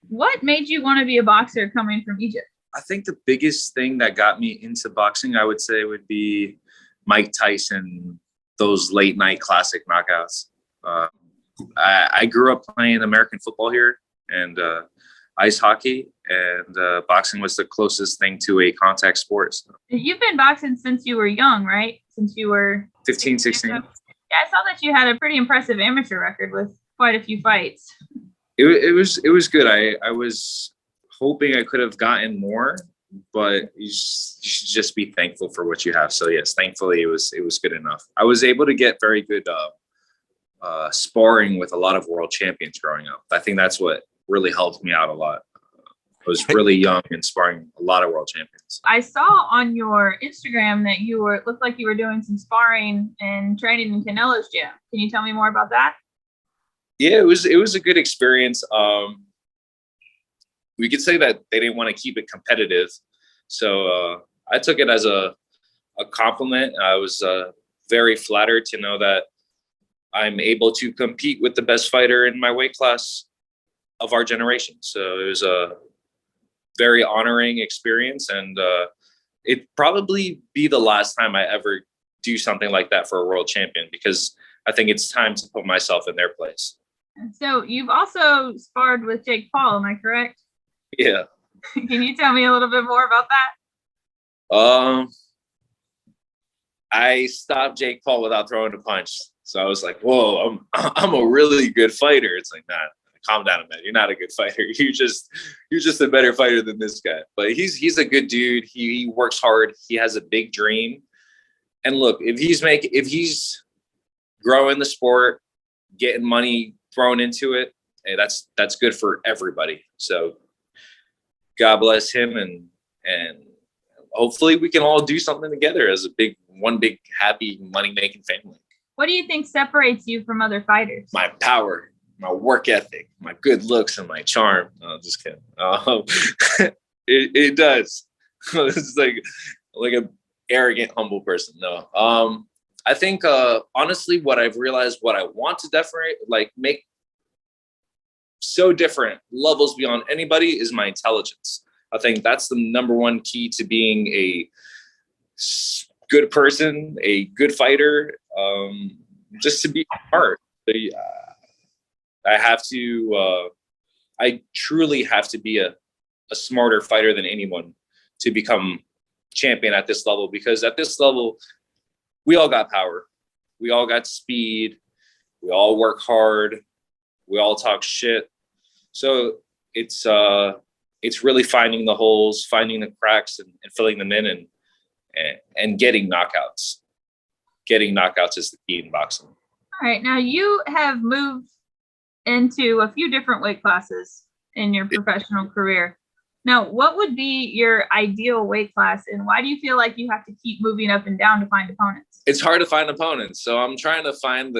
What made you want to be a boxer coming from Egypt? I think the biggest thing that got me into boxing, I would say, would be Mike Tyson, those late night classic knockouts. Uh, I grew up playing American football here and ice hockey, and boxing was the closest thing to a contact sport. So You've been boxing since you were young, right? Since you were 15, 16. Yeah, I saw that you had a pretty impressive amateur record with quite a few fights. It was good. I was hoping I could have gotten more, but you should just be thankful for what you have. So yes, thankfully it was good enough. I was able to get very good sparring with a lot of world champions growing up. I think that's what really helped me out a lot. I was really young and sparring a lot of world champions. I saw on your Instagram that looked like you were doing some sparring and training in Canelo's gym. Can you tell me more about that? Yeah, it was a good experience. We could say that they didn't want to keep it competitive, so I took it as a compliment. I was very flattered to know that I'm able to compete with the best fighter in my weight class of our generation. So it was a very honoring experience, and it'd probably be the last time I ever do something like that for a world champion, because I think it's time to put myself in their place. So you've also sparred with Jake Paul, am I correct? Yeah. Can you tell me a little bit more about that? I stopped Jake Paul without throwing a punch. So I was like, whoa, I'm a really good fighter. It's like, nah, calm down, man. You're not a good fighter. You're just a better fighter than this guy. But he's a good dude. He works hard. He has a big dream. And look, if he's growing the sport, getting money thrown into it, hey, that's good for everybody. So God bless him, and hopefully we can all do something together as one big happy money making family. What do you think separates you from other fighters? My power, my work ethic, my good looks, and my charm. No, just kidding. It does. It's like a arrogant, humble person. No. I think honestly, what I've realized, what I want to make so different levels beyond anybody, is my intelligence. I think that's the number one key to being a good person, a good fighter, just to be smart. I truly have to be a smarter fighter than anyone to become champion at this level, because at this level, we all got power. We all got speed. We all work hard. We all talk shit. So it's really finding the holes, finding the cracks, and filling them in, and getting knockouts. Getting knockouts is the key in boxing. All right. Now you have moved into a few different weight classes in your professional career. Now, what would be your ideal weight class, and why do you feel like you have to keep moving up and down to find opponents? It's hard to find opponents. So I'm trying to find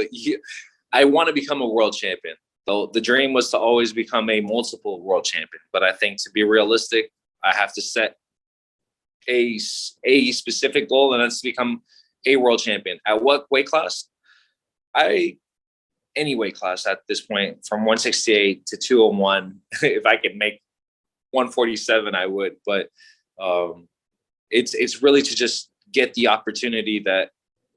I want to become a world champion. The dream was to always become a multiple world champion. But I think, to be realistic, I have to set a specific goal, and that's to become a world champion. At what weight class? Any weight class at this point, from 168 to 201. If I could make 147, I would. But it's really to just get the opportunity that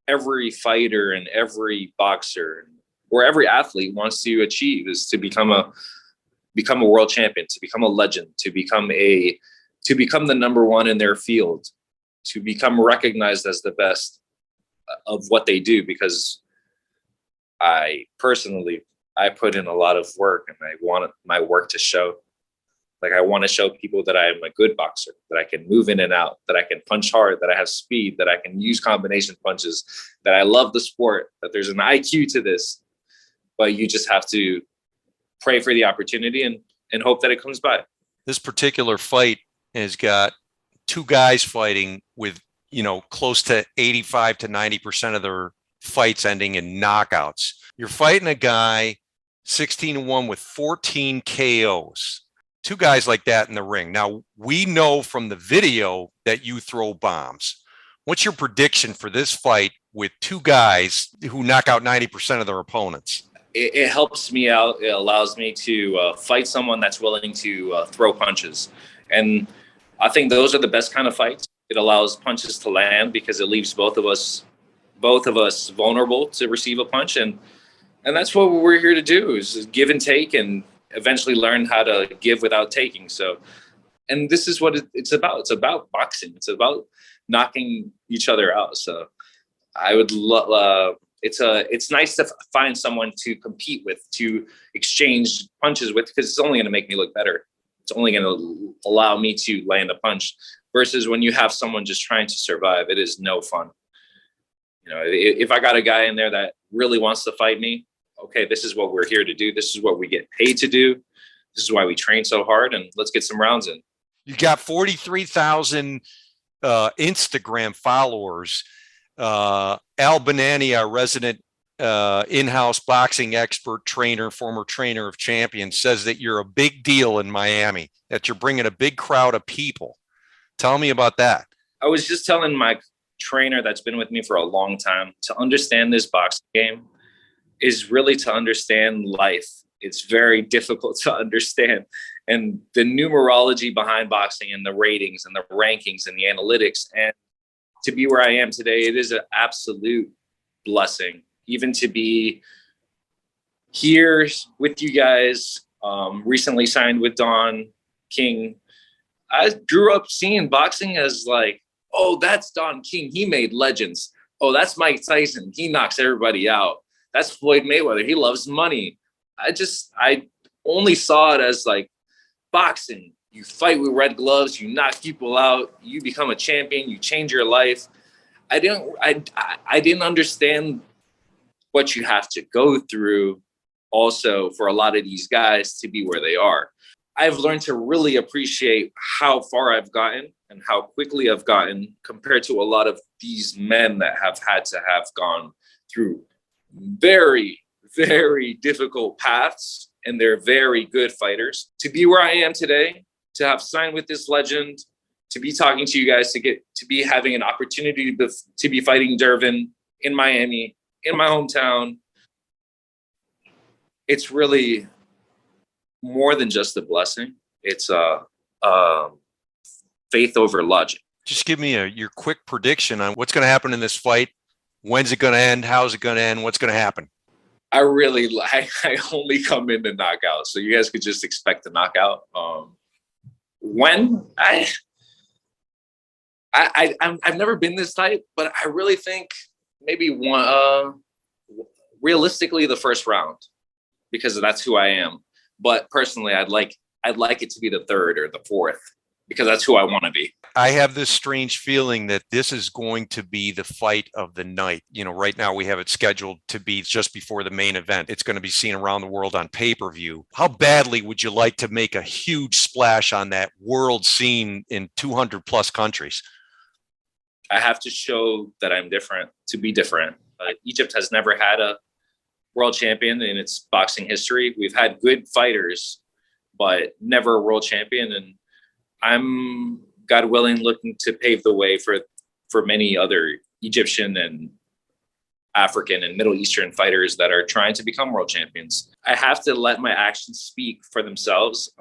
every fighter and every boxer or every athlete wants to achieve, is to become a world champion, to become a legend, to become the number one in their field, to become recognized as the best of what they do. Because I personally put in a lot of work, and I want my work to show. Like, I want to show people that I am a good boxer, that I can move in and out, that I can punch hard, that I have speed, that I can use combination punches, that I love the sport, that there's an IQ to this. But you just have to pray for the opportunity and hope that it comes by. This particular fight has got two guys fighting with, close to 85 to 90% of their fights ending in knockouts. You're fighting a guy 16-1 with 14 KOs. Two guys like that in the ring. Now, we know from the video that you throw bombs. What's your prediction for this fight with two guys who knock out 90% of their opponents? it helps me out. It allows me to fight someone that's willing to throw punches. And I think those are the best kind of fights. It allows punches to land because it leaves both of us vulnerable to receive a punch. And that's what we're here to do, is give and take and eventually learn how to give without taking. So, and this is what it's about. It's about boxing. It's about knocking each other out. So I would love, it's nice to find someone to compete with, to exchange punches with, because it's only going to make me look better. It's only going to allow me to land a punch, versus when you have someone just trying to survive, it is no fun. You know, if I got a guy in there that really wants to fight me, okay, this is what we're here to do. This is what we get paid to do. This is why we train so hard, and let's get some rounds in. You got 43,000 Instagram followers. Al Banani, our resident in-house boxing expert, trainer, former trainer of champions, says that you're a big deal in Miami, that you're bringing a big crowd of people. Tell me about that. I was just telling my trainer that's been with me for a long time, to understand this boxing game is really to understand life. It's very difficult to understand. And the numerology behind boxing and the ratings and the rankings and the analytics, and to be where I am today, it is an absolute blessing. Even to be here with you guys, recently signed with Don King. I grew up seeing boxing as like, oh, that's Don King. He made legends. Oh, that's Mike Tyson. He knocks everybody out. That's Floyd Mayweather. He loves money. I only saw it as like boxing. You fight with red gloves, you knock people out, you become a champion, you change your life. I didn't understand what you have to go through also for a lot of these guys to be where they are. I've learned to really appreciate how far I've gotten and how quickly I've gotten compared to a lot of these men that have had to have gone through very, very difficult paths, and they're very good fighters. To be where I am today, to have signed with this legend, to be talking to you guys, to be having an opportunity to be fighting Dervin in Miami, in my hometown, it's really more than just a blessing. It's faith over logic. Just give me your quick prediction on what's going to happen in this fight. When's it going to end? How's it going to end? What's going to happen? I only come in to knock out, so you guys could just expect a knockout. When I've never been this type, but I really think maybe one, realistically, the first round, because that's who I am. But personally, I'd like it to be the third or the fourth, because that's who I want to be. I have this strange feeling that this is going to be the fight of the night. You know, right now we have it scheduled to be just before the main event. It's going to be seen around the world on pay-per-view. How badly would you like to make a huge splash on that world scene in 200 plus countries? I have to show that I'm different, to be different. Egypt has never had a world champion in its boxing history. We've had good fighters, but never a world champion. And I'm, God willing, looking to pave the way for many other Egyptian and African and Middle Eastern fighters that are trying to become world champions. I have to let my actions speak for themselves,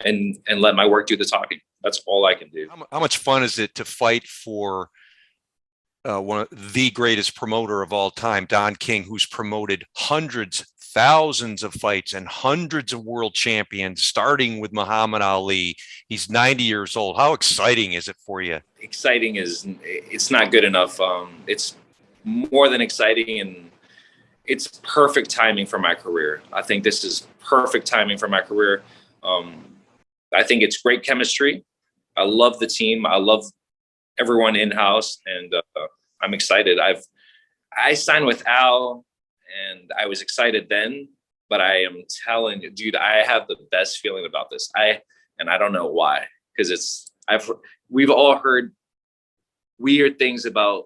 and let my work do the talking. That's all I can do. How much fun is it to fight for one of the greatest promoter of all time, Don King, who's promoted hundreds, thousands of fights and hundreds of world champions, starting with Muhammad Ali. He's 90 years old. How exciting is it for you? Exciting it's not good enough. It's more than exciting, and it's perfect timing for my career. I think this is perfect timing for my career. I think it's great chemistry. I love the team. I love everyone in-house, and I'm excited. I signed with Al, and I was excited then, but I am telling you, dude, I have the best feeling about this. I don't know why, because we've all heard weird things about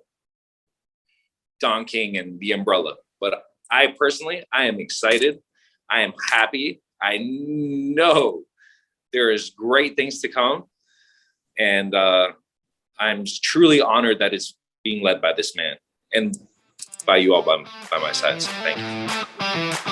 Don King and the umbrella, but I personally am excited. I am happy. I know there is great things to come, and I'm truly honored that it's being led by this man. And by you all by my side. So thank you.